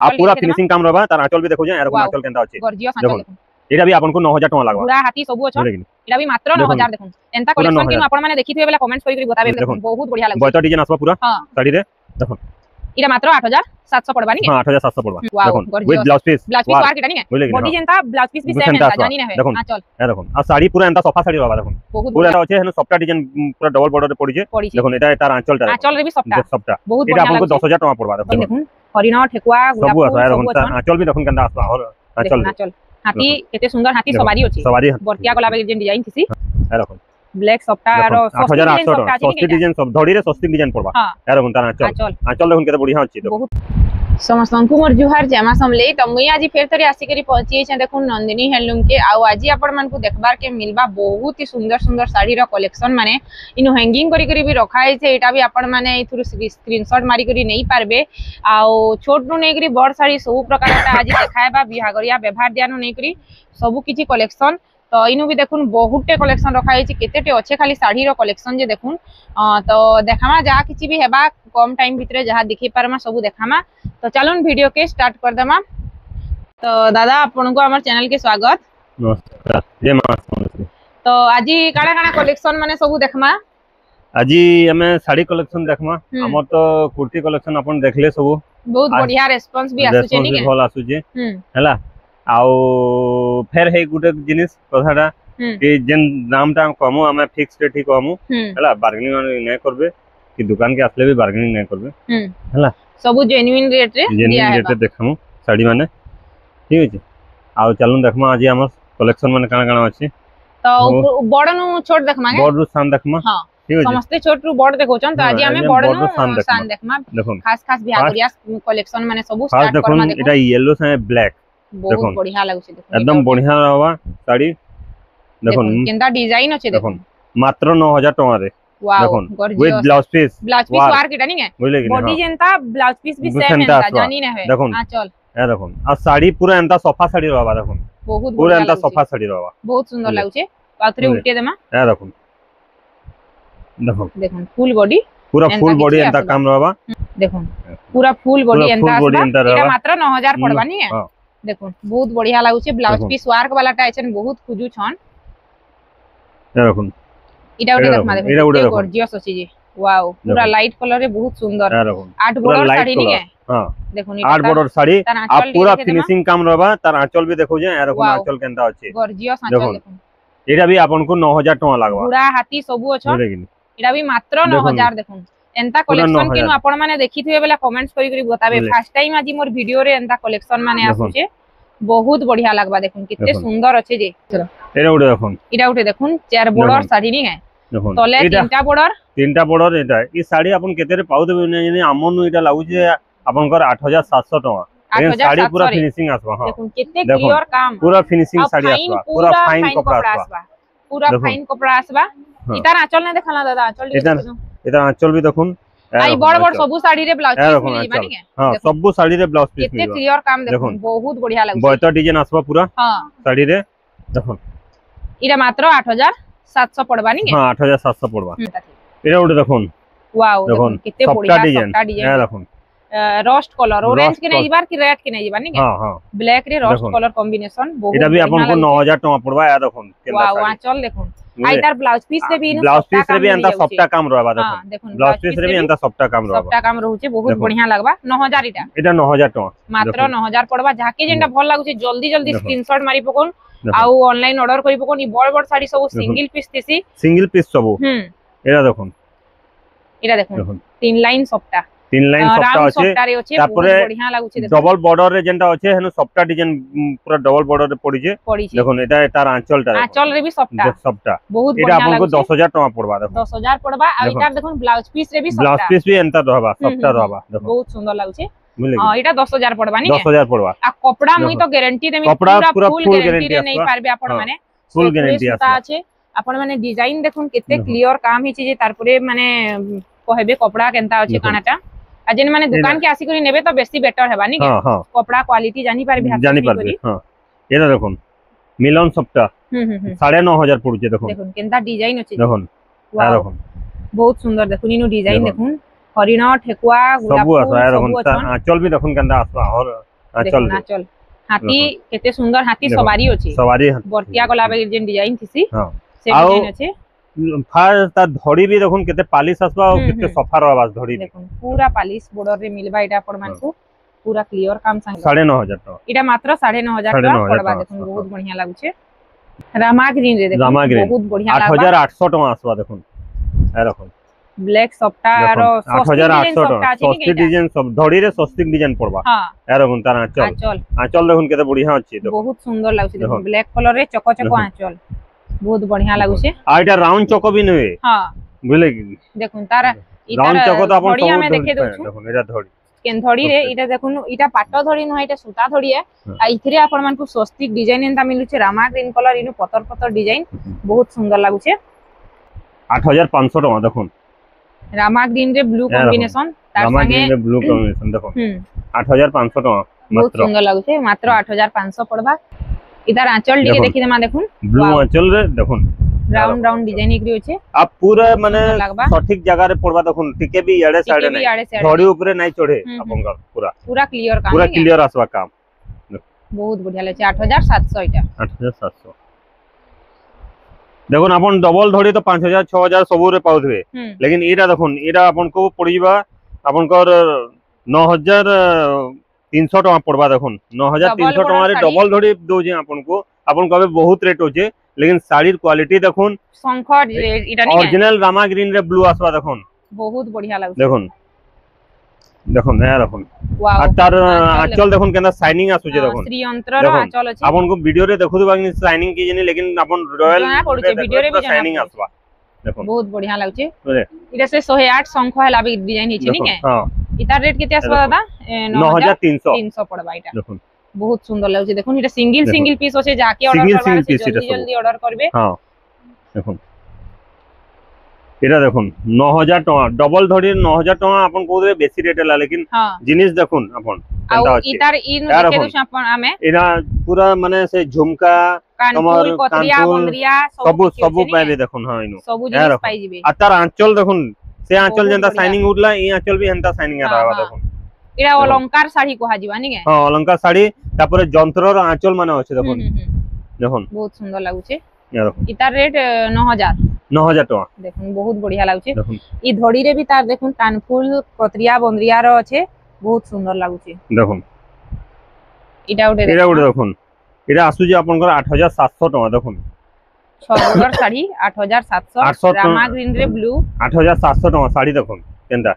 आ पूरा फिनिशिंग काम रहबा तार आंचल भी देखो जे एरकम आंचल केनता अछि देखो एटा भी आपन को 9000 टका लागबा पूरा हाथी सब अछन एटा भी मात्र 9000 देखो एंता कलेक्शन किनु आपण माने देखिथिबे बेला कमेंट्स करी बताबे देखो बहुत बढ़िया लागै बयता डिजाइन आसबा पूरा साड़ी रे देखो इरा मात्र 8700 पड़बा नी हां 8700 पड़बा देखो विद ब्लाउज पीस वार केटा नी बॉडी जेंता ब्लाउज पीस भी सेम एंता जानी ना है चल ए देखो आ साड़ी पूरा एंता सोफा साड़ी रहबा देखो पूरा अछि हेनो सॉफ्ट डिजाइन पूरा डबल बॉर्डर रे पड़ी जे देखो एटा तार आंचल रे भी सॉफ्ट बहुत बढ़िया एटा आपको 10000 टका पड़बा देखो हरिण ठेकुआ गुलाब सब आंचल भी देखो केनता आसबा और आंचल हाथी केते सुंदर हाथी सवारी अछि बरतिया गला बे जे डिजाइन थिसी ए देखो ब्लैक सॉफ्ट और सस्ती डिजाइन सब धड़ी रे सस्ती डिजाइन पड़बा ए देखो तार आंचल देखो केते बढ़िया अछि देखो समस्त को मोर जुहार जमा समले त मुई आज फेर तरी आसी करी पहुंची छै देखो नंदिनी हैंडलूम के आउ आज आपण मन को देखबार के मिलबा बहुत ही सुंदर सुंदर साड़ी रो कलेक्शन माने इनु हैंगिंग करी करी भी रखाई छै एटा भी आपण माने इथुर स्क्रीनशॉट मारी करी नहीं पारबे आउ छोट नु नै करी बड़ साड़ी सब प्रकार ता आज देखायबा बिहागरिया व्यवहार दियानु नै करी सब किछि कलेक्शन तो इनु भी देखुन बहुते कलेक्शन रखाई छै केतेटे अच्छे खाली साड़ी रो कलेक्शन जे देखुन तो देखामा जा किछि भी हेबा कम टाइम भितरे जहा देखि पारमा सब देखामा तो चलन वीडियो के स्टार्ट कर देमा तो दादा आपन को हमर चैनल के स्वागत नमस्कार जय मां तो आज काना काना कलेक्शन माने सब देखमा आज हमें साड़ी कलेक्शन देखमा हमर तो कुर्ती कलेक्शन अपन देखले सब बहुत बढ़िया रिस्पांस भी आसु छै नी के भल आसु जे हला आउ फेर हे गुटे जिनिस कथाटा कि जेन दामटा कमो हमें फिक्स रेट ही कमो हला बार्गेनिंग नै करबे कि दुकान के आसले भी बार्गेनिंग नै करबे हला सब जेन्युइन रेट रे दिया है देखमु साड़ी माने ठीक अछि आ चलू देखमा आज हमर कलेक्शन माने काना काना अछि तो बड़नु छोट देखमा के बड़नु सान देखमा हां समस्त छोट रु बड़ देखोचन तो आज हमें बड़नु सान देखमा खास खास बिहागरिया कलेक्शन माने सब स्टार्ट करमा देखो एटा येलो से ब्लैक बहुत बढ़िया लागुछि देखो एकदम बढ़िया रहबा साड़ी देखो केंदा डिजाइन अछि देखो मात्र 9000 टका रे वाओ विद ब्लाउज पीस वार केटा नी है बॉडी जेंता ब्लाउज पीस भी सेम एंता जानी ना है हां चल ए देखो आ साड़ी पूरा एंता सोफा साड़ी रहबा देखो बहुत पूरा एंता सोफा साड़ी रहबा बहुत सुंदर लागुछे पाथरे उल्टे देमा ए देखो देखो देखो फुल बॉडी पूरा फुल बॉडी एंता काम रहबा देखो पूरा फुल बॉडी एंता एटा मात्र 9000 पड़बा नी है देखो बहुत बढ़िया लागुछे ब्लाउज पीस वर्क वाला टाइचन बहुत खुजु छन देखो इटा उडे देखमा देखो गॉर्जियस अछि जे वाओ पूरा लाइट कलर रे बहुत सुंदर 8 बॉर्डर साड़ी नी है हां देखो नी 8 बॉर्डर साड़ी आ पूरा फिनिशिंग काम रहबा तार आंचल भी देखो जे एरकम आंचल केनता अछि गॉर्जियस आंचल देखो एटा भी आपन को 9000 टका लागबा पूरा हाथी सब अछन एटा भी मात्र 9000 देखो एंता कलेक्शन किनु आपण माने देखिथिबे बेला कमेंट्स करी करी बताबे फर्स्ट टाइम आज मोर वीडियो रे एंता कलेक्शन माने आसुचे बहुत बढ़िया लागबा देखुन कितने सुंदर अछि जे एटा उठे देखुन चार बॉर्डर साड़ी नी है तले तीनटा बॉर्डर एटा ई साड़ी अपन केते रे पाउ देबे नै हमन एटा लागु जे अपन कर 8700 टका ए साड़ी पूरा फिनिशिंग आसबा हां देखुन कितने क्लियर काम पूरा फिनिशिंग साड़ी आसबा पूरा फाइन कपड़ा आसबा पूरा फाइन कपड़ा आसबा इतार आंचल नै देखला दादा आंचल इतार आंचल भी देखुन आई बड़ बड़ सब साड़ी रे ब्लाउज पीस मिली बानी के हां सब साड़ी रे ब्लाउज पीस कितने क्लियर काम देखुन बहुत बढ़िया लागु बयता डिजाइन आसबा पूरा हां साड़ी रे देखुन इरा मात्र 8700 पड़बा नी हां 8700 पड़बा इरा उडे देखुन वाओ देखुन कितने बढ़िया सॉफ्ट डिजाइन ए देखुन रोस्ट कलर ऑरेंज के नहीं बार की रेड के नहीं बानी के हां हां ब्लैक रे रोस्ट कलर कॉम्बिनेशन बहुत इरा भी अपन को 9000 टका पड़बा ए देखुन वाओ आंचल देखुन आइतार ब्लाउज पीस रे भी ब्लाउज पीस रे भी एंता सॉफ्ट काम रहबा देखुन ब्लाउज पीस रे भी एंता सॉफ्ट काम रहबा सॉफ्ट काम रहउचे बहुत बढ़िया लागबा 9000 इटा 9000 टका मात्र 9000 पड़बा जाके जेंटा भल लागुचे जल्दी जल्दी स्क्रीनशॉट मारी पकोन आउ ऑनलाइन ऑर्डर करी पकोन ई बड़ बड़ साड़ी सब सिंगल पीस थिसी सिंगल पीस सब एरा देखुन 3 लाइन सॉफ्टा 3 लाइन सॉफ्टा अछि तापरे बढ़िया लागुचे डबल बॉर्डर रे जेंटा अछि हेनु सॉफ्टा डिजाइन पूरा डबल बॉर्डर रे पड़ी छे देखुन एटा तार आंचल रे भी सॉफ्टा बहुत बढ़िया लागुचे एटा आपको 10000 टका पड़बा देखुन 10000 पड़बा आ एटा देखुन ब्लाउज पीस रे भी सॉफ्टा ब्लाउज पीस भी एंता रहबा सॉफ्टा रहबा देखुन बहुत सुंदर लागुचे हां एटा 10000 पड़बा नी 10000 पड़बा आ कपड़ा मुई तो गारंटी देमी पूरा फुल गारंटी रे नहीं पारबे आपण माने फुल गारंटी আছে आपण माने डिजाइन देखुन कितने क्लियर काम हिची जे तारपरे माने कहबे कपड़ा केनता अछि कानाटा आ जेन माने दुकान के आसी करी नेबे तो बेसी बेटर हेबा नी कपड़ा क्वालिटी जानि पारबे हां एरा देखुन मिलन सप्ता 9500 पड़ुचे देखुन केनता डिजाइन अछि देखुन आ देखुन बहुत सुंदर देखुन इनु डिजाइन देखुन हरिण ठेकुआ गुलाब सब देखुन आंचल भी देखुन केनता आसबा और आंचल आंचल हाथी केते सुंदर हाथी सवारी अछि सवारी बर्तिया गला बेग जेन डिजाइन थिसी हां से डिजाइन अछि फार ता धड़ी भी देखुन केते पालिश आसबा और केते सफा रहबा धड़ी देखुन पूरा पालिश बॉर्डर रे मिलबा एटा आपण मान को पूरा क्लियर काम संग 9500 टका एटा मात्र 9500 टका पड़बा देखुन बहुत बढ़िया लागु छे रामा ग्रीन रे देखुन बहुत बढ़िया लागबा 8800 टका आसबा देखुन ए देखुन ब्लैक सफ्टा और 8800 टका सस्ती डिजाइन सब धड़ी रे सस्ती डिजाइन पड़बा हां ए देखुन तार आंचल आंचल देखुन केते बढ़िया अछि देखुन बहुत सुंदर लागु छे देखुन ब्लैक कलर रे चको चको आंचल बहुत बढ़िया लागु छे आ एटा राउंड चको भी नहे हां बुझले कि देखुन तार राउंड चको तो अपन धड़िया में देखे दउ देखुन एटा धड़ी केन धड़ी रे एटा देखुन एटा पाटो धड़ी न एटा सूता धड़ी है आ इथरे आपण मान को स्वस्तिक डिजाइन एंता मिलु छे रामा ग्रीन कलर इनु पतर पतर डिजाइन बहुत सुंदर लागु छे 8500 टका देखुन रामा ग्रीन रे ब्लू कॉम्बिनेशन तार संगे ब्लू कॉम्बिनेशन देखुन 8500 टका बहुत सुंदर लागु छे मात्र 8500 पड़बा इधर आंचल टिके देखि देमा देखुन ब्लू आंचल रे देखुन राउंड राउंड डिजाइन एकरी होचे आप पूरा माने सठिक जगह रे पड़बा देखुन टिके भी याडे साइड नै धड़ी ऊपर नै चढ़े आपनका पूरा क्लियर काम पूरा क्लियर आसवा काम बहुत बढ़िया लागे 8700 इटा 8700 देखुन अपन डबल धड़ी तो 5000 6000 सब रे पाउथबे लेकिन एटा देखुन एटा आपन को पड़ीबा आपनकर 9300 टका पड़बा देखुन 9300 टका रे डबल धड़ी दो जे आपन को आपन कहबे बहुत रेट होचे लेकिन साड़ीर क्वालिटी देखुन संखर इटा नै ओरिजिनल रामा ग्रीन रे ब्लू आसबा देखुन बहुत बढ़िया लागु देखुन देखुन नया देखुन वाओ तार आंचल देखुन केना शाइनिंग आसु जे देखुन श्री यंत्र रो आंचल अछि आपन को वीडियो रे देखु दिबा कि शाइनिंग की जनी लेकिन आपन रॉयल वीडियो रे भी शाइनिंग आसबा देखुन बहुत बढ़िया लागु छे इटा से 108 संख हला भी डिजाइन हिचे नि के हां इतार रेट केते आसबा दादा 9300 पड़बा इटा देखुन बहुत सुंदर लागु छे देखुन इटा सिंगल पीस होचे जाके ऑर्डर करबा जल्दी जल्दी ऑर्डर करबे हां देखुन एटा देखुन 9000 टका डबल धड़ी 9000 टका अपन को दे बेसी रेट ला लेकिन जिनिस देखुन अपन आ इतार इन देखे दो अपन आमे एना पूरा माने से झुमका कमर कतरिया बंद्रिया सब पाइबे देखुन हां इनु सब जिनिस पाइ जिबे आ तार आंचल देखुन से आंचल जेंता शाइनिंग उठला ई आंचल भी हेंता शाइनिंग आबा देखुन एरा अलंकार साड़ी कोहा जीवा नि के हां अलंकार साड़ी तापर जंत्रर आंचल माने अछि देखुन देखुन बहुत सुंदर लागु छे इतार रेट 9000 टका देखुन बहुत बढ़िया लागु छे ई धड़ी रे भी तार देखुन कानफुल कतरिया बंद्रिया रो अछि बहुत सुंदर लागु छे देखुन इटा उडे देखुन इटा आसु जे आपन को 8700 टका देखुन 6 बॉर्डर साड़ी 8700 रामा ग्रीन रे ब्लू 8700 टका साड़ी देखुन केनता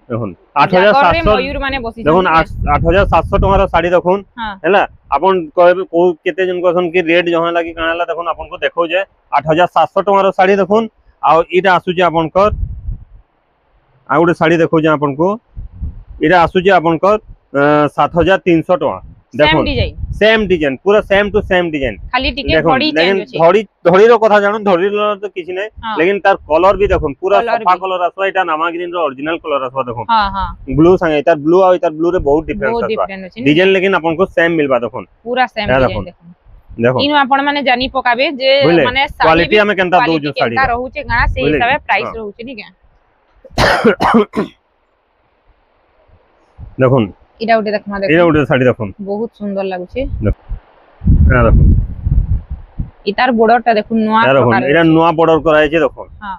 देखुन 8700 मयूर माने बसी देखुन 8700 टका रो साड़ी देखुन हैला आपन कहबे को केते जन कोसन की रेट जहां लागी कानाला देखुन आपन को देखो जे 8700 टका रो साड़ी देखुन आ इटा आसु जे आपन को आ उडे साड़ी देखो जे आपन को इटा आसु जे आपन को 7300 टका देखुन सेम डिजाइन पूरा सेम टू सेम डिजाइन खाली टिके बॉडी चेंज होची धड़ी रो कथा जानू धड़ी रो तो किछि नै लेकिन तार कलर भी देखुन पूरा सफा कलर आसवा इटा नामा ग्रीन रो ओरिजिनल कलर आसवा देखुन हां हां ब्लू संगे तार ब्लू आ तार ब्लू रे बहुत डिफरेंस आसवा डिजाइन लेकिन आपन को सेम मिलबा देखुन पूरा सेम डिजाइन देखुन देखो इनु आपण माने जानि पकाबे जे माने क्वालिटी हमें केनता दो जो साड़ी केनता रहउचे गाना से हिसाबे प्राइस रहउचे नि के देखुन इटा उडे देखमा देखो इटा उडे साड़ी देखुन बहुत सुंदर लागु छे हां देखुन इतार बॉर्डर ता देखुन नोआ प्रकार इटा नोआ बॉर्डर कराय छे देखो हां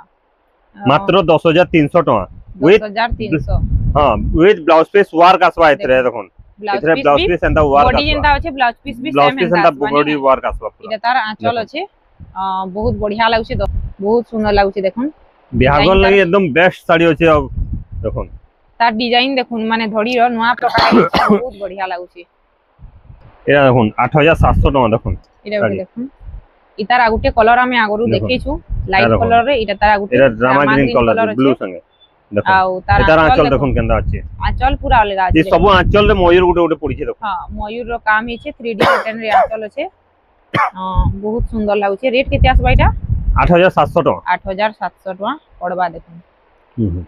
मात्र 10300 टका 10300 हां विथ ब्लाउज पीस वर्क आसवा इतरे देखुन इतरे ब्लाउज पीस एंदा वर्क बॉडी जेंता होचे ब्लाउज पीस भी सेम एंदा बॉडी वर्क आसवा इटा तार आंचल होचे बहुत बढ़िया लागु छे बहुत सुंदर लागु छे देखुन बिहागल लागि एकदम बेस्ट साड़ी होचे देखुन तार डिजाइन देखुन माने धड़ी रो नोआ प्रकार बहुत बढ़िया लागु छे एरा देखुन 8700 टका देखुन एरा देखुन इतार आगुटे कलर हमें आगरु देखैछु लाइट कलर रे इटा तार आगुटे एरा ड्रामा ग्रीन कलर ब्लू संगे देखो आउ तार आंचल देखुन केंदा अछि आंचल पूरा अलगा अछि ये सब आंचल रे मयूर गुटे गुटे पड़ी छे देखो हां मयूर रो काम हिचे 3D पैटर्न रे आंचल अछि बहुत सुंदर लागु छे रेट केते आसबा इटा 8700 टका 8700 टका पड़बा देखुन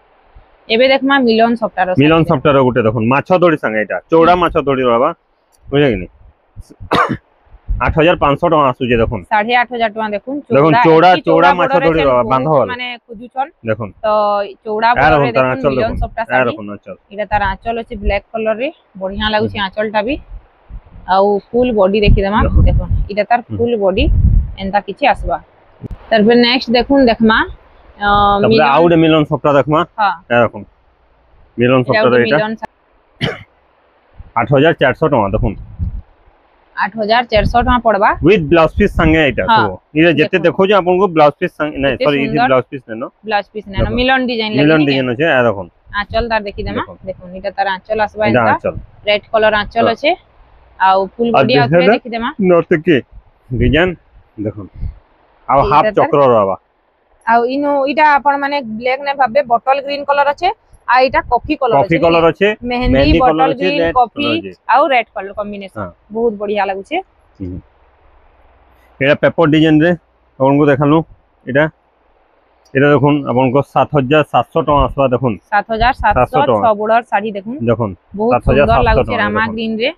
एबे देखमा मिलन सफ्टवेयर गुटे देखुन माछो धड़ी संगे एटा चौड़ा माछो धड़ी रहबा बुझे कि नहीं 8500 टका आसु जे देखुन 8500 टका देखुन चौड़ा माछो धड़ी रहबा बांधल माने खुजुछन देखुन तो चौड़ा बॉर्डर रे देखुन मिलन सफ्टवेयर देखुन आंचल इटा तार आंचल अछि ब्लैक कलर रे बढ़िया लागु छी आंचल टा भी आउ फुल बॉडी देखि देमा देखो इटा तार फुल बॉडी एंता किछि आसबा तार फिर नेक्स्ट देखुन देखमा तबले आउडे मिलन सप्ता देखमा हां देखो मिलन सप्ता एटा 8400 टका देखुन 8400 टका पड़बा विथ ब्लाउज पीस संगे एटा सब इरे जते देखो जे आपन को ब्लाउज पीस संगे नहीं सॉरी इज ब्लाउज पीस नेनो मिलन डिजाइन अछि आ देखो आंचल तार देखि देमा देखो इटा तार आंचल आसबा एंता रेड कलर आंचल अछि आ फुल बॉडी आउथरे देखि देमा नॉर्थ के डिजाइन देखो आ हाफ चक्र रहबा आ इनो इटा अपन माने ब्लैक ने भाबे बॉटल ग्रीन कलर अछि आ इटा कॉफी कलर अछि मेहंदी बॉटल ग्रीन कॉफी आ रेड कलर कॉम्बिनेशन बहुत बढ़िया लागु छे एटा पेपर डिजाइन रे आपन को देखालु एटा एटा देखुन आपन को 7700 टका आसबा देखुन 7700 6 बॉर्डर साड़ी देखुन देखुन बहुत सुंदर लागु छे रामा ग्रीन रे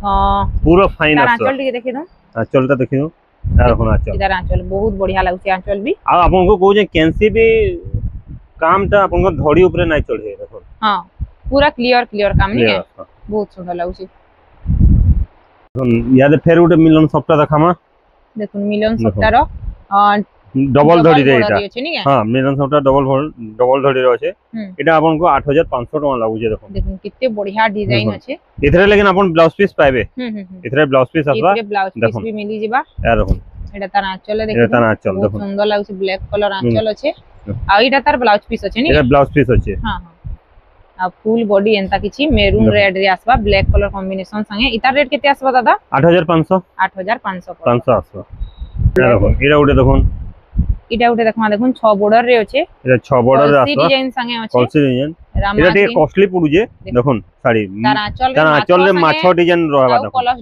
पूरा फाइन आसबा आंचल के देखि दो आंचलटा देखि दो आ देखुन आंचल इधर आंचल बहुत बढ़िया लागु छे आंचल भी आ आपन को कहू जे कैंसी भी कामटा आपन को धड़ी ऊपर नै चढ़े देखो हां पूरा क्लियर काम नहीं है बहुत सुंदर लागु छे याद फेर उटे मिलन सप्ता देखामा देखुन मिलन सप्ता रो डबल धड़ी रे एटा हां मिलन सप्ता डबल धड़ी रो छे एटा आपन को 8500 टका लागु छे देखो देखुन कित्ते बढ़िया डिजाइन अछि इथरे लेकिन आपन ब्लाउज पीस पाइबे इथरे ब्लाउज पीस आसबा इथरे ब्लाउज पीस भी मिली जिबा या देखुन एटा तार आंचल देखि एटा तार आंचल देखो सुंदर लागु छे ब्लैक कलर आंचल अछि आ एटा तार ब्लाउज पीस अछि नी एटा ब्लाउज पीस अछि हां हां आ फुल बॉडी एंता किछि मेरून रेड रे आसबा ब्लैक कलर कॉम्बिनेशन संगे इतार रेट केते आसबा दादा 8500 500 आसबा देखो एटा उटे देखुन इटा उटे देखमा देखुन 6 बॉर्डर रे अछि एटा 6 बॉर्डर रे आसबा डिजाइन संगे अछि कॉलसी डिजाइन एटा टे कॉस्टली पडु जे देखुन साड़ी तार आंचल रे माछो डिजाइन रहबा देखो कलर्स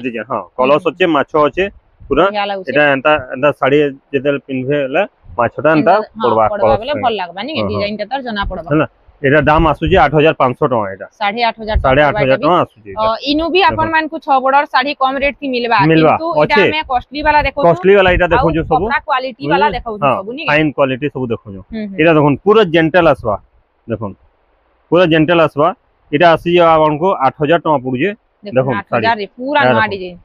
डिजाइन हां कलर्स अछि माछो अछि पूरा एटा एंता साड़ी जेते पिनभेला माछोटा एंता पड़बा बोले भल लागबा नी डिजाइन ता जना पड़बा है एटा दाम आसु जे 8500 टका एटा 8500 टका आसु जे इनु भी अपन मान को 6 बॉर्डर साड़ी कम रेट थी मिलबा किंतु इटा में कॉस्टली वाला देखो कॉस्टली वाला एटा देखो जो सब कपड़ा क्वालिटी वाला देखो सब नी फाइन क्वालिटी सब देखो जो एटा देखुन पूरा जेंटल आसबा देखुन पूरा जेंटल आसबा एटा आसी जे आपन को 8000 टका पडु जे देखुन 8000 रे पूरा नवा डिजाइन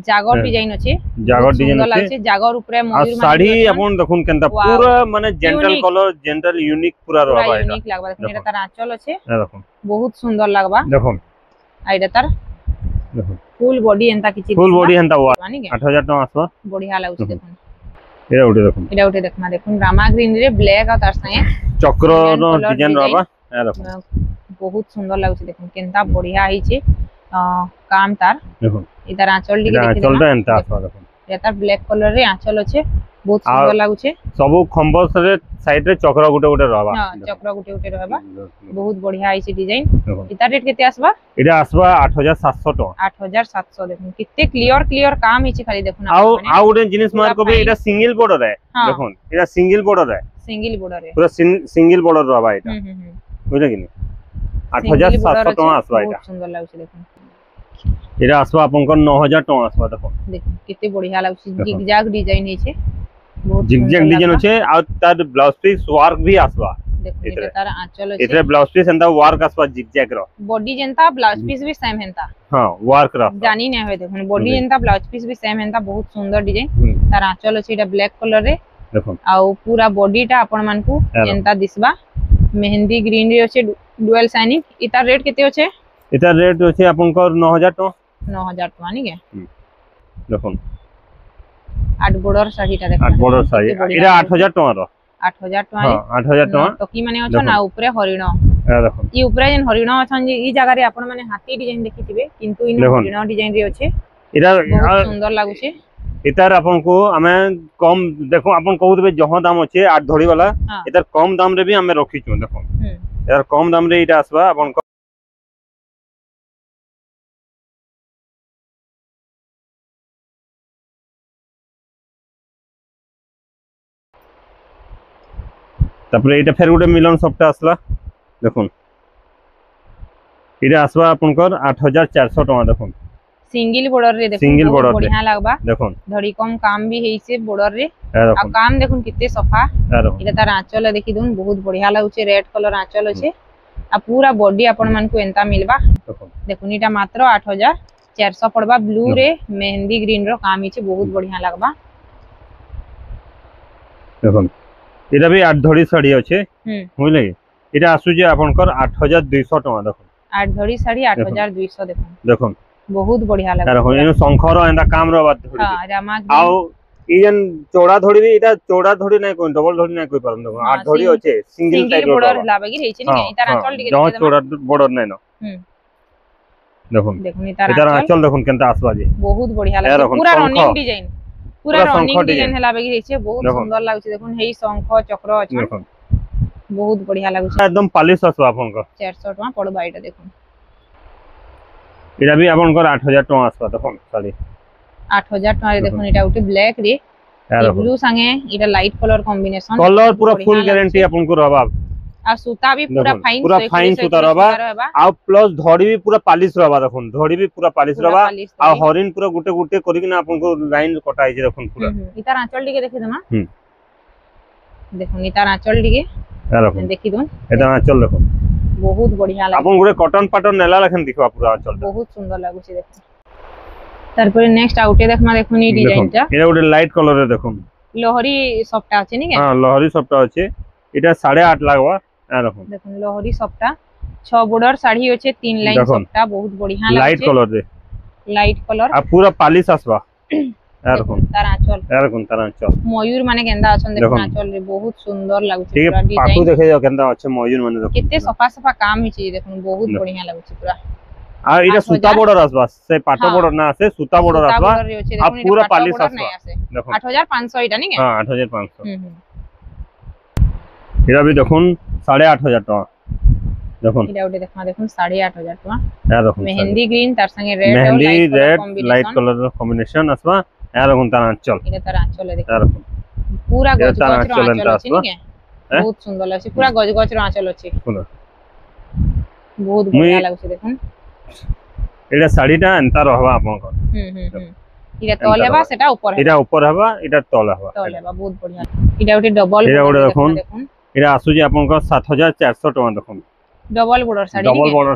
जागर डिजाइन अछि जागर डिजाइन अछि जागर ऊपर मयूर साड़ी अपन देखुन केनता पूरा माने जेंटल कलर जेंटल यूनिक पूरा रहबा एटा यूनिक लागबा देखुन एटा तार आंचल अछि देखुन बहुत सुंदर लागबा देखुन आइडा तार देखुन फुल बॉडी एंता किछि फुल बॉडी एंता 8000 टका आसबा बढ़िया लागु छै देखुन एटा उटे देखमा देखुन रामा ग्रीन रे ब्लैक आ तार संगे चक्र रो डिजाइन रहबा ए देखुन बहुत सुंदर लागु छै देखुन केनता बढ़िया आइ छै काम तार देखुन इधर आंचल डी देखि आंचल रे एंता आसबा देखुन एता ब्लैक कलर रे आंचल अछि बहुत सुंदर लागु छै सब खंबस रे साइड रे चक्र गुटे गुटे रहबा हां चक्र गुटे गुटे रहबा बहुत बढ़िया आइ छै डिजाइन इता रेट केते आसबा एटा आसबा 8700 टका 8700 देखुन कित्ते क्लियर काम हिछि खाली देखुन आ उडे जिनिस मार को एटा सिंगल बॉर्डर है देखुन एटा सिंगल बॉर्डर है पूरा सिंगल बॉर्डर रहबा एटा बुझले कि 8700 टका आसबा एटा बहुत सुंदर लागु छै देखुन एटा आसबा आपन को 9000 टका आसबा देखो देखो कित्ते बढ़िया लागु छै जिगजैग डिजाइन हे छै बहुत जिगजैग डिजाइन छै आ तार ब्लाउज पीस वर्क भी आसबा देखो एटा तार आंचल छै एटा ब्लाउज पीस एंता वर्क आसबा जिगजैग रो बॉडी जेंता ब्लाउज पीस भी सेम हेंता हां वर्क रो जानी नै होय देखो बॉडी जेंता ब्लाउज पीस भी सेम हेंता बहुत सुंदर डिजाइन तार आंचल छै एटा ब्लैक कलर रे देखो आ पूरा बॉडीटा अपन मान को एंता दिसबा मेहंदी ग्रीन रे छै डुअल शाइनिंग इता रेट केते होचे इता रेट होचे अपन को 9000 टका 9000 टका नी के देखो 8 बॉर्डर साड़ीटा देखो 8 बॉर्डर साड़ी एटा 8000 टका रो 8000 टका हां 8000 टका तो की माने अछन ना ऊपर हरिण ए देखो ई ऊपर जेन हरिण अछन जे ई जगह रे अपन माने हाथी डिजाइन देखिथिबे किंतु इन हरिण डिजाइन रे अछि एटा बहुत सुंदर लागु छे इतार अपन को हमें कम देखो अपन कहउबे जहां दाम अछि 8 धड़ी वाला इतार कम दाम रे भी हमें रखी छु देखो यार कम दाम रे इटा आसबा अपन को तापरे इटा फेर गुटे मिलन सप्ता आसला देखुन इटा आसबा अपन को 8400 टका देखुन सिंगल बॉर्डर रे देखुन सिंगल बॉर्डर बढ़िया लागबा देखुन धड़ी कम काम भी हेई से बॉर्डर रे आ काम देखुन कित्ते सफा इटा तार आंचल देखि दुन बहुत बढ़िया लागु छे रेड कलर आंचल छे आ पूरा बॉडी अपन मन को एंता मिलबा देखुन इटा मात्र 400 पड़बा ब्लू रे मेहंदी ग्रीन रो काम हिचे बहुत बढ़िया लगबा देखो एटा भी 8 धड़ी साड़ी अच्छे बुझले एटा आसु जे आपनकर 8200 टका देखो 8 धड़ी साड़ी 8200 देखो देखो बहुत बढ़िया लगबा यार होइनो शंखर एंदा काम रो बात धड़ी हां रामा आउ इजन चौड़ा धड़ी भी एटा चौड़ा धड़ी नै कोन डबल धड़ी नै कोइ परन देखो 8 धड़ी अच्छे सिंगल टाइप रो बॉर्डर लाबगी रही छै नि इतार आंचल दिगे जो चौड़ा बॉर्डर नै न देखो देखो इतार आंचल देखो केनता आसबा जे बहुत बढ़िया लागे पूरा रनिंग डिजाइन पूरा रनिंग डिजाइन हला बगी रही छै बहुत सुंदर लागे छै देखो हेई शंख चक्र अछि देखो बहुत बढ़िया लागे छै एकदम पॉलिश आसबा आपन को 400 टका पड़बा एटा देखो एटा भी आपन को 8000 टका आसबा देखो साड़ी 8000 टका रे देखो एटा उटे ब्लैक रे ब्लू संगे एटा लाइट कलर कॉम्बिनेशन कलर पूरा फुल गारंटी आपन को रहबा आ सूता भी पूरा फाइन सूता रहबा आ प्लस धड़ी भी पूरा पॉलिश रहबा देखो धड़ी भी पूरा पॉलिश रहबा आ हरिन पूरा गुटे गुटे करी कि आपन को लाइन कटाई जे देखो पूरा इतार आंचल दिगे देखि दमा देखो इतार आंचल दिगे देखि दो एटा आंचल देखो बहुत बढ़िया लागे आपन गुटे कॉटन पैटर्न नेला लखन दिखबा पूरा आंचल बहुत सुंदर लागु छै देखो तारपर नेक्स्ट आउटे देखमा देखो नि डिजाइन ता एटा गुटे लाइट कलर रे देखो लोहरी सफ्टा अछि नि के हां लोहरी सफ्टा अछि एटा 8.5 लागबा आ देखो देखो लोहरी सफ्टा 6 बॉर्डर साड़ी अछि 3 लाइन सफ्टा बहुत बढ़िया लागे लाइट कलर रे लाइट कलर आ पूरा पॉलिश आसबा यार कोन तार आंचल मयूर माने केंदा अछन देखो आंचल रे बहुत सुंदर लागु छै पूरा डिजाइन पाकू देखे जाओ केंदा अछि मयूर माने देखो केते सफा सफा काम हिची देखो बहुत बढ़िया लागु छै पूरा आ इटा सूता बॉर्डर आसबा से पाटो बॉर्डर ना आसे सूता बॉर्डर आसबा आ पूरा पॉलिश आसबा देखो 8500 इटा नि के हां 8500 इटा भी देखुन 8500 टका देखुन इटा उटे देखमा देखुन 8500 टका या देखुन मेहंदी ग्रीन तार संगे रेड और मेहंदी रेड लाइट कलर कॉम्बिनेशन आसबा या देखुन तार आंचल इटा तार आंचल देखो या देखुन पूरा गज गज रो आंचल अछि नि के बहुत सुंदर लागै पूरा गज गज रो आंचल अछि बहुत बढ़िया लागै देखुन एटा साड़ीटा एंता रहबा आपन को इटा तल हेबा सेटा ऊपर हेबा एटा ऊपर हेबा एटा तल हेबा बहुत बढ़िया इटा उटे डबल एटा उटे देखुन एटा आसु जे आपन को 7400 टका देखुन डबल बॉर्डर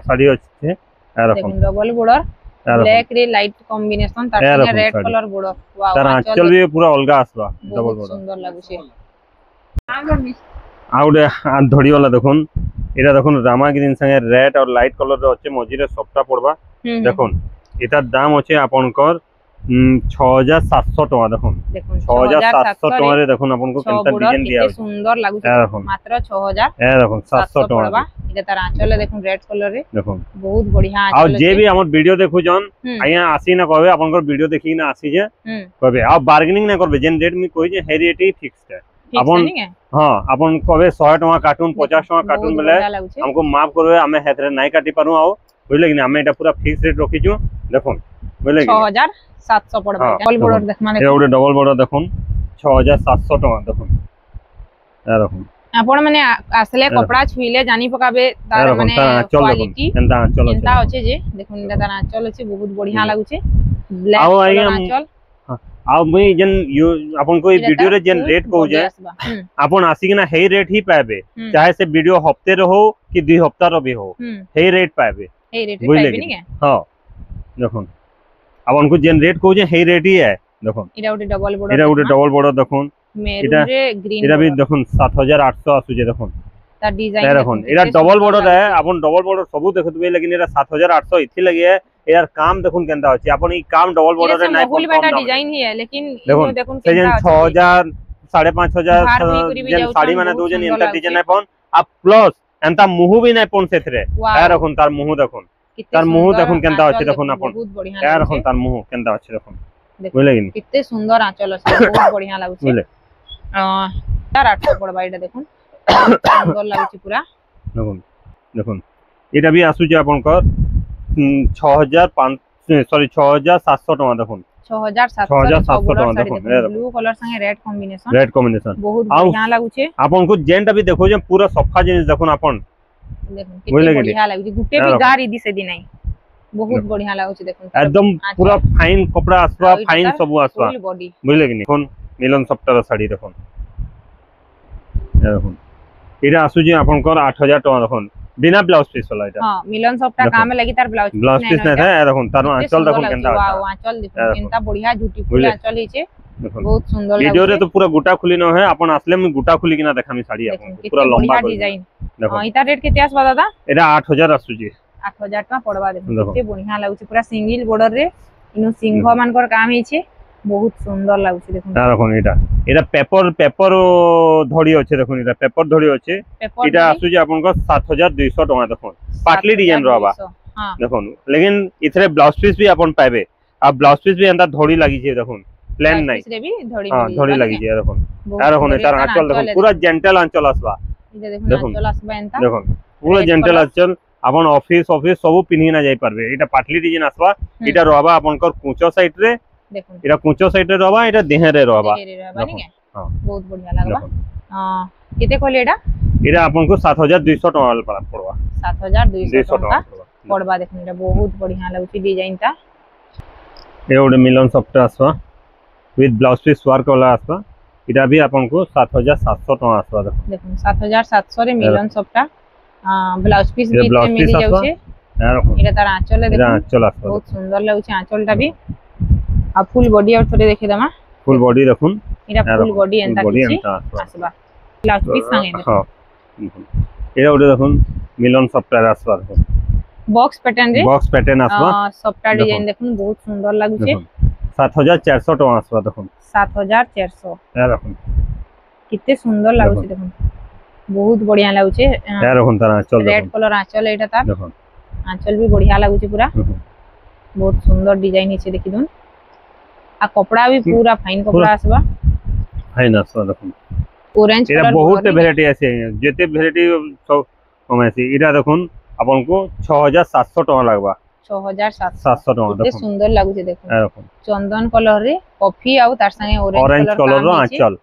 साड़ी अछि आ देखुन डबल बॉर्डर ब्लैक रे लाइट कॉम्बिनेशन तार संगे रेड कलर बॉर्डर वाओ तार आंचल भी पूरा अलगा आसबा डबल बॉर्डर सुंदर लागु छै आउडे हाथ धड़ी वाला देखुन एटा देखुन रामा ग्रीन संगे रेड और लाइट कलर रो अछि मझी रे सफ्टा पड़बा देखुन एटार दाम अछि आपनकर 6700 टका देखुन 6700 टका रे देखुन आपन को केनता डिजाइन दिया सुंदर लागु छै मात्र 6000 ए देखुन 700 टका एटा तार आंचल देखुन रेड कलर रे देखुन बहुत बढ़िया आ जे भी हमर वीडियो देखु जन आया आसी ना कहबे आपनकर वीडियो देखि ना आसी जे कहबे आ बार्गेनिंग ना करबे जेन रेट में कोइ जे हे रेट ही फिक्स्ड है अपन हां अपन कहबे 100 टका कार्टून 50 टका कार्टून बेले हमको माफ करबे हमें हेतरे नै काटी पारू आउ बुझले कि हमें एटा पूरा फिक्स रेट रखी छु देखुन बुझले कि 6700 पड़बा डबल बॉर्डर देख माने ए डबल बॉर्डर देखुन 6700 टका देखुन ए देखुन आपण माने आसले कपड़ा छुइले जानी पकाबे तार माने क्वालिटी केनता अछि जे देखुन एटा तार आंचल अछि बहुत बढ़िया लागु छै ब्लैक कलर आंचल आ मैं जन अपन कोई वीडियो रे जन रेट कहू जे अपन आसी कि ना हे रेट ही पाबे चाहे से वीडियो हफ्ते रो हो कि 2 हफ्ता रो भी हो हे रेट पाबे हे रेट पाबे नि के हां देखुन अपन को जन रेट कहू जे हे रेट ही है देखुन एटा उटे डबल बॉर्डर देखुन मेरून रे ग्रीन एटा भी देखुन 7800 आसु जे देखुन ता डिजाइन देखुन एटा डबल बॉर्डर है अपन डबल बॉर्डर सब देखतबे लेकिन एटा 7800 इथि लगे है यार काम देखुन केनता अछि अपन ई काम डबल बॉर्डर रे नै फुल बेटा डिजाइन ही है लेकिन देखुन केनता 6000 5500 जन साड़ी माने दो जन एंता डिजाइन नै पन आ प्लस एंता मुहु भी नै पन सेथरे ए देखुन तार मुहु देखुन तार मुहु देखुन केनता अछि देखुन अपन ए देखुन तार मुहु केनता अछि देखुन बुझले कि कितने सुंदर आंचल अछि बहुत बढ़िया लागु छै बुझले 4800 पड़बा एटा देखुन सुंदर लागु छै पूरा देखुन देखुन एटा भी आसु जे अपन कर 6700 टका देखुन 6700 टका देखुन ब्लू कलर संगे रेड कॉम्बिनेशन बहुत बढ़िया लागु छै आपन को जेंटा भी देखो जे पूरा सफा जिनिस देखुन आपन देखुन कितने बढ़िया लागु छै गुटे भी गारी दिसे दि नै बहुत बढ़िया लागु छै देखुन एकदम पूरा फाइन कपड़ा आसवा फाइन सब आसवा बुझले कि कोन मिलन सप्ताह साड़ी देखुन देखुन एटा आसु जे आपन को 8000 टका देखुन बिना ब्लाउज पीस वाला এটা हां मिलन सॉफ्टटा काम लगी तार ब्लाउज पीस नहीं था দেখুন তার আঁচল দেখুন কেনতা वाओ आंचल देखो केनता बढ़िया ब्यूटीफुल आंचल हिचे बहुत सुंदर लगे वीडियो रे तो पूरा गुटा खुली न है अपन असले में गुटा खुली किना देखामी साड़ी अपन पूरा लंबा डिजाइन हां इता रेट केते आसबा दादा एटा 8000 आसुजी 8000 का पड़वा देखो केते बढ़िया लागुची पूरा सिंगल बॉर्डर रे इनो सिंह मानकर काम हिचे बहुत सुंदर लागुची देखो देखो एटा पेपर धड़ी अछि देखो एटा पेपर धड़ी अछि एटा आसुजी अपन को 7200 टका देखो पाटली डिजाइन रहबा हां देखो लेकिन इथरे ब्लाउज पीस भी अपन पाबे आ ब्लाउज पीस भी अंदर धड़ी लागि छै देखो प्लेन नहीं इसरे भी धड़ी हां धड़ी लागि छै देखो तार आंचल देखो पूरा जेंटल आंचल आसबा देखो आंचल आसबा एंता देखो पूरा जेंटल आंचल अपन ऑफिस सब पिन्ही ना जाई परबे एटा पाटली डिजाइन आसबा एटा रहबा अपन को कुंचो साइड रे देखो एटा कुंचो साइड रे रहबा एटा देह रे रहबा हां बहुत बढ़िया लागबा हां केते कहले एटा अपन को 7200 टका पड़वा 7200 टका पड़वा देखो एटा बहुत बढ़िया लागुची डिजाइन ता ए ओडे मिलन सॉफ्ट आसबा विथ ब्लाउज पीस वर्क वाला आसबा एटा भी अपन को 7700 टका आसबा देखो 7700 रे मिलन सॉफ्टटा ब्लाउज पीस भी मिली जाउछे एटा तार आंचल देखो आंचल आसबा बहुत सुंदर लागुची आंचलटा भी आ फुल बॉडी और थोड़े देखे दमा फुल बॉडी देखुन एटा फुल बॉडी एंता किछि आसबा ब्लाउज पीस संगे हां एटा ओडे देखुन मिलन सॉफ्टवेयर आसबा बॉक्स पैटर्न आसबा सॉफ्टवेयर डिजाइन देखुन बहुत सुंदर लागुछे 7400 टका आसबा देखुन 7400 या देखुन कितने सुंदर लागुछे देखुन बहुत बढ़िया लागुछे या देखुन तार आंचल रेड कलर आंचल एटा तार देखुन आंचल भी बढ़िया लागुछे पूरा बहुत सुंदर डिजाइन हिचे देखि दोन आ कपड़ा भी पूरा फाइन कपड़ा आसबा फाइन आसबा देखुन ऑरेंज कलर एटा बहुत वैरायटी আছে যেতে ভ্যারাইটি সব কমাইছি এটা দেখুন आपन को 6700 टका लागबा 6700 टका देखो सुंदर लागुछे देखो देखो चंदन कलर रे कॉफी आउ तार संगे ऑरेंज कलर रो आंचल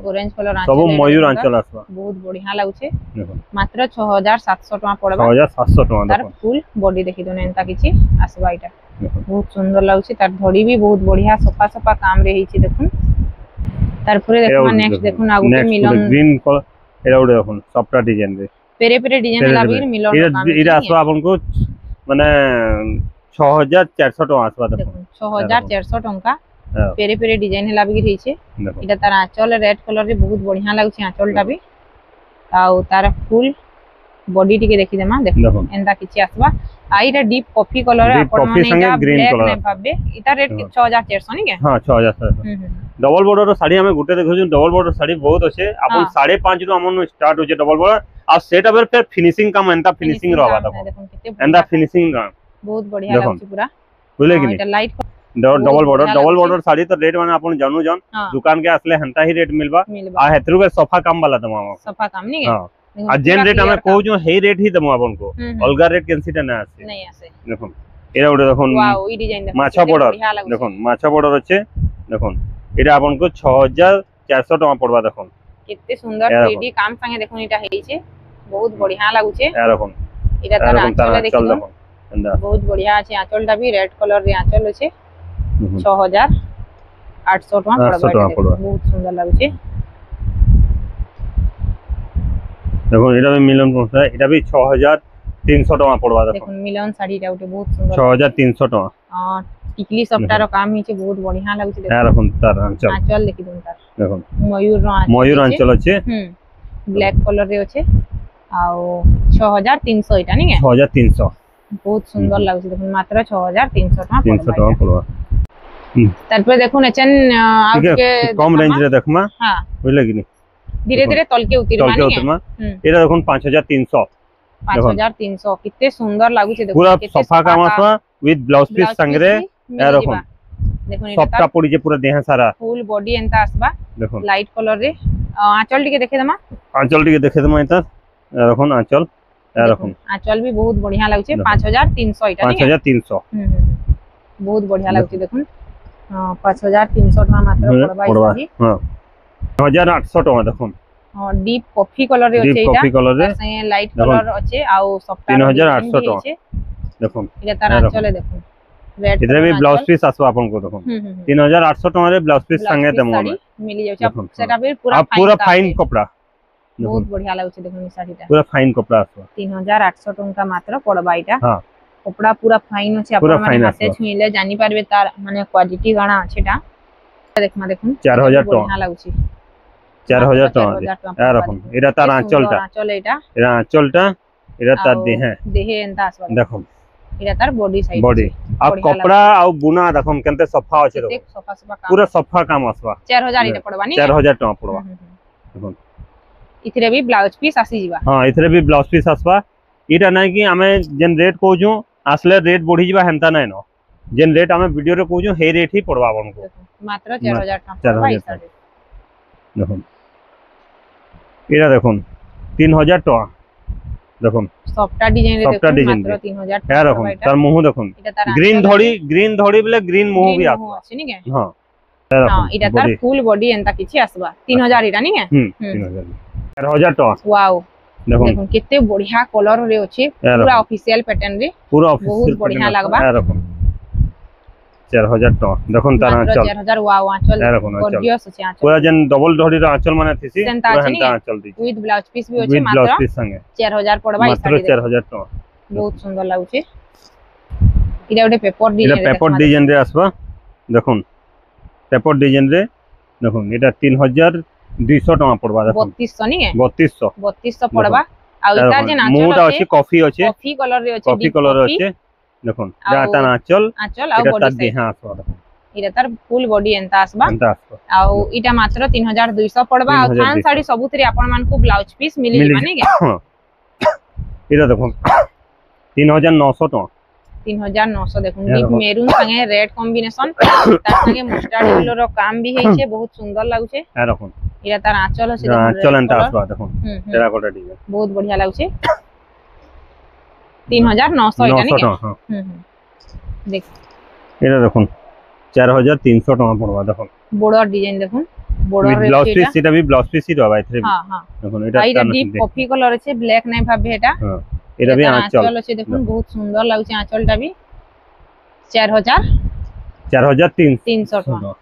ऑरेंज कलर आंचल सब मयूर आंचल आसबा बहुत बढ़िया लागुछे देखो मात्र 6700 टका पड़बा 6700 टका तार फुल बॉडी देखि दोन एंता किछि आसबा इटा बहुत सुंदर लागुछे तार धड़ी भी बहुत बढ़िया सफा सफा काम रे हिछि देखुन तार पुरे देखो नेक्स्ट देखुन आगुटे मिलन ग्रीन कलर एटा उडे देखुन सॉफ्ट डिजाइन रे पेरे डिजाइन लाबी मिलन काम इरा आसबा आपन को माने 6400 टका आसबा देखो 6400 टका पेरे डिजाइन लाबी रहिছে इटा तार आंचल रेड कलर रे बहुत बढ़िया लागुछे आंचलटा भी आउ तार फुल बॉडी टिके देखि देमा देखो एंदा किछि आसबा आइटा डीप कॉफी कलर अपन माने इटा ब्लैक नै भाबे इटा रेट 6400 नि के हां 6400 डबल बॉर्डर साड़ी हमें गुटे देखो डबल बॉर्डर साड़ी बहुत अच्छे अपन 5.5 रु हमन स्टार्ट होचे डबल बॉर्डर आ सेट अबर फिर फिनिशिंग काम एंता फिनिशिंग रहबा देखो एंदा फिनिशिंग काम बहुत बढ़िया लागछ पूरा बुझले कि इटा लाइट डबल बॉर्डर साड़ी तो रेट माने अपन जानू जान दुकान के असले हंता ही रेट मिलबा आ हेतरु के सफा काम वाला दमा सफा काम नि के हां आ जेन रेट हमें कहू जो हे रेट ही दमो अपन को अलगा रेट कैंसिटा ना आसे नहीं आसे देखो एरा उडे देखो वाओ ई डिजाइन देखो माछा बॉर्डर देखो माछा बॉर्डर अच्छे देखो एटा अपन को 6400 टका पड़बा देखो कितने सुंदर 3D काम संगे देखो इटा हेइछे बहुत बढ़िया लागुछे ए देखो इटा तार आंचल देखो बहुत बढ़िया আছে आंचलटा भी रेड कलर रे आंचल আছে 6800 टका पड़बा बहुत सुंदर लागुछे देखो एटा भी मिलन पड़ता है एटा भी 6300 टका पड़बा देखो मिलन साड़ीटा उटे बहुत सुंदर 6300 टका हां टिकली सफ्टार काम हिचे बहुत बढ़िया लागुछे देखो देखो तार आंचल देखि दोन तार देखो मयूर आंचल আছে ब्लैक कलर रे আছে आउ 6300 इटा नि के 6300 बहुत सुंदर लागुछे देखो मात्र 6300 टका 300 टका पड़बा तारपर देखो नेचन आपके कम रेंज रे देखमा हां बुझले कि नहीं धीरे धीरे तलके उतरबा नि एटा देखो 5300 कितने सुंदर लागुछे देखो पूरा सफा काम आसवा विथ ब्लाउज पीस संगरे ए देखो सबटा पड़ी जे पूरा देह सारा फुल बॉडी एंता आसबा देखो लाइट कलर रे आंचल टिके देखे दमा एता देखो आंचल ए देखो आंचल भी बहुत बढ़िया लागुछे 5300 इटा 5300 बहुत बढ़िया लागुछे देखो 5300 टका मात्र पड़बा इसी हां 1800 टका देखो हां डीप कॉफी कलर रे अछि कॉफी कलर रे लाइट कलर अछि आ सॉफ्ट 3800 टका देखो इटा तारा चले देखो रेड इधर भी ब्लाउज पीस आसबा अपन को देखो 3800 टका रे ब्लाउज पीस संगे दमो मिली जाउ सेटा भी पूरा फाइन कपड़ा बहुत बढ़िया लाଗୁଛି देखो ई साड़ीटा पूरा फाइन कपड़ा आसबा 3800 टंका मात्र पड़बा इटा हां कपड़ा पूरा फाइन अछि अपन माने हाथे छुइले जानि पारबे तार माने क्वालिटी गाना अछिटा देखमा देखुन 4000 टका बढ़िया लाଗୁଛି 4000 टका यार रखम एटा तार आंचलटा आंचल एटा एटा आंचलटा एटा तार देहे एंता आसबा देखो एटा तार बॉडी साइड बॉडी आ कपड़ा आ बुना देखम केनते सफा अछि रो सफा सफा काम पूरा सफा काम आसबा 4000 इटा पड़बा नी 4000 टका पड़बा देखो इथरे भी ब्लाउज पीस आसी जीवा हां इथरे भी ब्लाउज पीस आसबा इटा नै कि हमें जेन रेट कहजू आसले रेट बढ़ी जीवा हेंता नै न जेन रेट हमें वीडियो रे कहजू हे रेट ही पड़बा हमको मात्र 4000 टका देखो इरा देखो 3000 टका देखो सॉफ्टा डिजाइन रे देखो मात्र 3000 टका यार देखो तार मुंह देखो ग्रीन धड़ी बोले ग्रीन मुंह भी आसबा अछि नी के हां हां इटा तार फुल बॉडी एंता किछि आसबा 3000 इटा नी के 3000 टका वाओ देखो देखो कितने बढ़िया कलर रे अछि पूरा ऑफिशियल पैटर्न रे पूरा ऑफिशियल बहुत बढ़िया लागबा यार देखो 4000 टका देखो तार आंचल 4000 वाओ आंचल गॉर्जियस अछि आंचल पूरा जन डबल धड़ी रो आंचल माने थिसी पूरा हेंता आंचल दी विथ ब्लाउज पीस भी अछि मात्र ब्लाउज पीस संगे 4000 पड़बा ई साड़ी मात्र 4000 टका बहुत सुंदर लागुछि इटा ओटे पेपर डिजाइन इटा पेपर डिजाइन रे आसबा देखो पेपर डिजाइन रे देखो इटा 3200 टका पड़बा देखो 3200 नी के 3200 पड़बा आ इतार जे नाचल मोटा अछि कॉफी कलर रे अछि कॉफी कलर अछि देखो जाता नाचल आ बॉडी साइड हां आसबा इटा तार फुल बॉडी एंता आसबा आ इटा मात्र 3200 पड़बा आ थान साड़ी सबुतरी आपण मान को ब्लाउज पीस मिली माने के इटा देखो 3900 टका 3900 देखुन डीप मेरून संगे रेड कॉम्बिनेशन तार संगे मस्टर्ड येलो रो काम भी हेछे बहुत सुंदर लागुछे आ देखो इरा तार आंचल अछि देखो आंचल एंता आसबा देखो तेरा कोटा डिजाइन बहुत बढ़िया लागुछे 3900 इटा नी के देख इरा देखो 4300 टका पड़बा देखो बॉर्डर डिजाइन देखुन बॉर्डर रे ब्लाउज पीस इटा भी ब्लाउज पीस ही रहबा इथरे हां हां देखो इटा डीप कॉफी कलर अछि ब्लैक नै भाबे एटा हां इटा भी आंचल अछि देखुन बहुत सुंदर लागुछे आंचलटा भी 4300 टका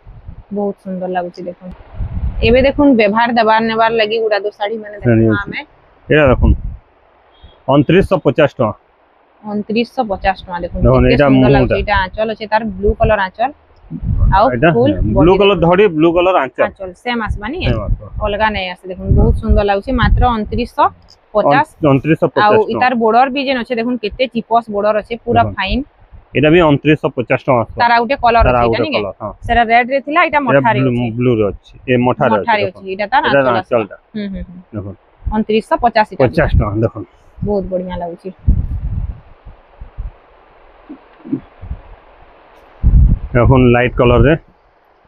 बहुत सुंदर लागुछे देखुन एबे देखुन व्यवहार दबार नेबार लगी गुडा दो साड़ी माने देखुन हमें एटा देखुन 2950 टका 2950 टका देखुन केते सुंदर लागुछे एटा आंचल अछि तार ब्लू कलर आंचल आउ फुल ब्लू कलर धड़ी ब्लू कलर आंचल सेम आसबानी अलगा नै आसे देखुन बहुत सुंदर लागुछे मात्र 2950 आउ इतार बॉर्डर भी जेन अछि देखुन केते चिपस बॉर्डर अछि पूरा फाइन एटा भी 2950 टका तारा उटे कलर अछि एटा नी सेरा रेड रे थिला एटा मठा रे ब्लू रे अछि ए मठा रे अछि एटा तार आंचलटा देखो 2950 टका देखो बहुत बढ़िया लागुछि এখন লাইট কালার রে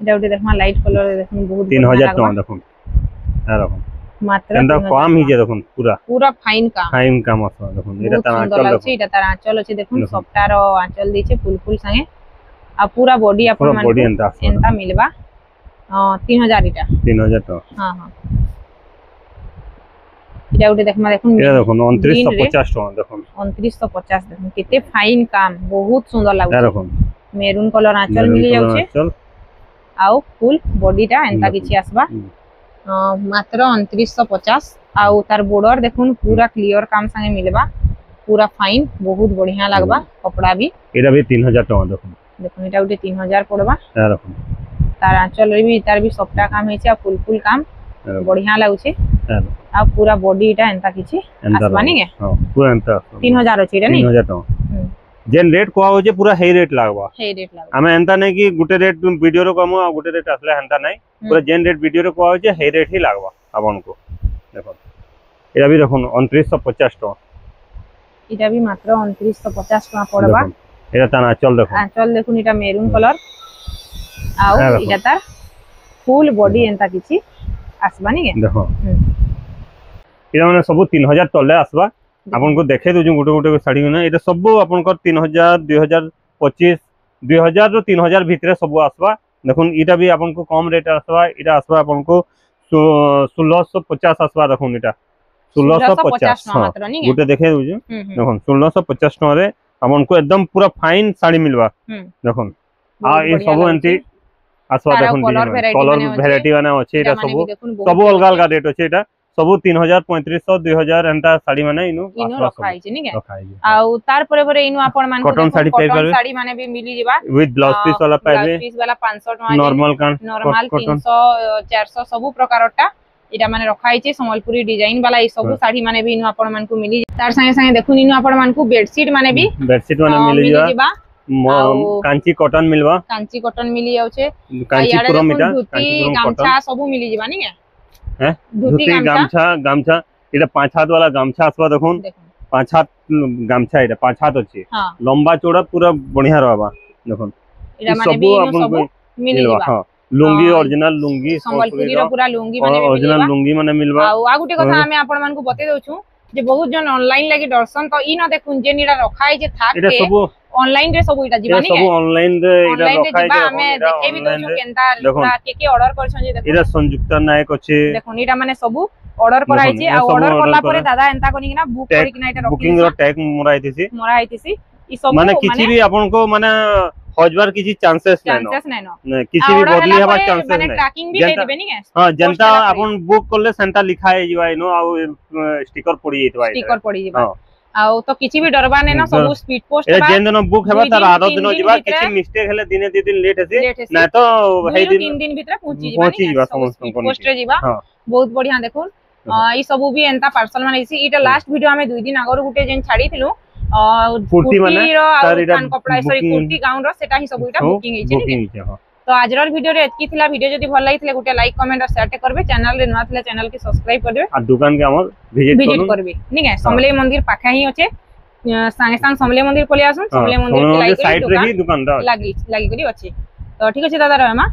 এটা উঠে দেখমা লাইট কালার রে দেখুন বহুত 3000 টাকা দেখুন আর দেখুন মাত্র এটা কম হি যে দেখুন পুরা ফাইন কাম আছে দেখুন এটা তার আঁচল দেখুন এটা তার আঁচল আছে দেখুন সবটার আঁচল দিছে ফুল संगे आ पूरा बॉडी अपन मान एंता मिलबा 3000 इटा 3000 টাকা हां हां এটা উঠে দেখমা দেখুন এটা দেখুন 2950 টাকা দেখুন 2950 দেখুন কেতে ফাইন কাম বহুত সুন্দর লাগছে দেখুন মেরুন কলর আঁচল মিলি যাচ্ছে আউ ফুল বডিটা এন্তা কিছু আসবা মাত্র 2950 আউ তার বর্ডর দেখুন পুরা ক্লিয়ার কাম संगे मिलबा पूरा फाइन बहुत बढ़िया लागबा कपड़ा भी एटा भी 3000 टाका देखुन देखुन एटा उटे 3000 पड़बा आ देखुन तार आंचल रे भी तार भी सबटा काम हेचे आ फुल काम बढ़िया लागुचे आ पूरा बॉडी एटा एंता किछि आसबानी के हां पूरा एंता 3000 अछि रे नी 3000 टाका जेन रेट को होजे पूरा हे रेट लागबा हमें एंता नै कि गुटे रेट वीडियो रो कमो आ गुटे रेट असले हंता नै पूरा जेन रेट वीडियो रो को होजे हे रेट ही लागबा आपन को देखो एटा भी देखो 2950 टाका एटा भी मात्र 2950 टाका पड़बा एटा तना आंचल देखुन एटा मेरून कलर आउ एटा तार फुल बॉडी एंता किछि आसबानी के देखो एटा माने सब 3000 तले आसबा आपन को देखे दो गुटे गुटे साड़ी ना एटा सब आपन को 3000 2025 2000 रो 3000 भितरे सब आसबा देखुन एटा भी आपन को कम रेट आसबा एटा आसबा आपन को 1650 आसबा देखुन एटा 1650 मात्र नी गुटे देखे दो देखुन 1650 टका रे आपन को एकदम पूरा फाइन साड़ी मिलबा देखुन आ ए सब एंती आसबा देखुन कलर वैरायटी माने अछि एटा सब अलग अलग रेट अछि एटा सब 3000 3500 2000 एंता साड़ी माने इनु रखा है नी के आउ तार परे परे इनु आपण मान कॉटन साड़ी कॉटन साड़ी माने भी मिली जेबा विथ ब्लाउज पीस वाला पाइबे ब्लाउज पीस वाला 500 टका नॉर्मल 300 400 सब प्रकारटा इटा माने रखा है संबलपुरी डिजाइन वाला ई सब साड़ी माने भी इनु आपण मान को मिली तार संगे संगे देखुन इनु आपण मान को बेडशीट माने मिली जेबा कांची कॉटन मिलवा कांची कॉटन मिली जाउछे कांचीपुरम इटा धोती गामछा सब मिली जेबा नी के हैं धोती गामछा इटा 5 हाथ वाला गामछा आसबा देखुन 5 हाथ गामछा इटा 5 हाथ अछि लंबा चौड़ा पूरा बढ़िया रहबा देखुन इटा माने भी सब मिली जेबा हां लुंगी ओरिजिनल लुंगी संबलपुरी रो पूरा लुंगी माने भी ओरिजिनल लुंगी माने मिलबा आ गुटे कथा हमें आपण मान को बते दोछु जे बहुत जन ऑनलाइन लागि दर्शन तो इ न देखुन जे निरा रखा है जे थाक के ऑनलाइन रे सब इटा जीवानी सब ऑनलाइन रे इटा रखा है हमें देखे भी दोछु केनता पूरा के ऑर्डर करछन जे देखो इटा संयुक्ता नायक अछि देखुन इटा माने सब ऑर्डर कराई छी आ ऑर्डर करला परे दादा एंता कोनी ना बुक करी कि ना इटा बुकिंग रो टैग मोरा आइतिसी इ सब माने किछि भी आपन को माने हजबार किछि चांसेस नै किछि भी बदली हबा चांसेस नै माने ट्रैकिंग भी दे देबे नी के हां जनता आपन बुक करले सेंटा लिखा है जीवा इनो आ स्टिकर पड़ी जेतबा स्टिकर पड़ी जेबा आ तो किछि भी डरबा नै ना सब स्पीड पोस्ट बा जेन दिन बुक हेबा तार आरो दिन जीवा किछि मिस्टेक हेले दिने दि दिन लेट हेसी नै तो हे दिन 3 दिन भीतर पहुंची जीवा समस्त पोस्ट रे जीवा बहुत बढ़िया देखो ई सब भी एंता पार्सल माने इटा लास्ट वीडियो हमें 2 दिन आगरो गुटे जेन छाडी थिलु कुर्ती माने तार इटा कपड़ा सॉरी कुर्ती गाउन रो सेटा ही सब इटा बुकिंग हिचे तो आजर वीडियो रे एतकी थिला वीडियो जदी भल लागितले गुटे लाइक कमेंट और शेयर करबे चैनल रे नवा थिला चैनल के सब्सक्राइब करबे आ दुकान के हमर विजिट करबे नी के समले मंदिर पाखा ही होचे संगे संग समले मंदिर पले आसुन समले मंदिर के लाइक साइड रे ही दुकान दा लागी करी अछि तो ठीक अछि दादा रे मां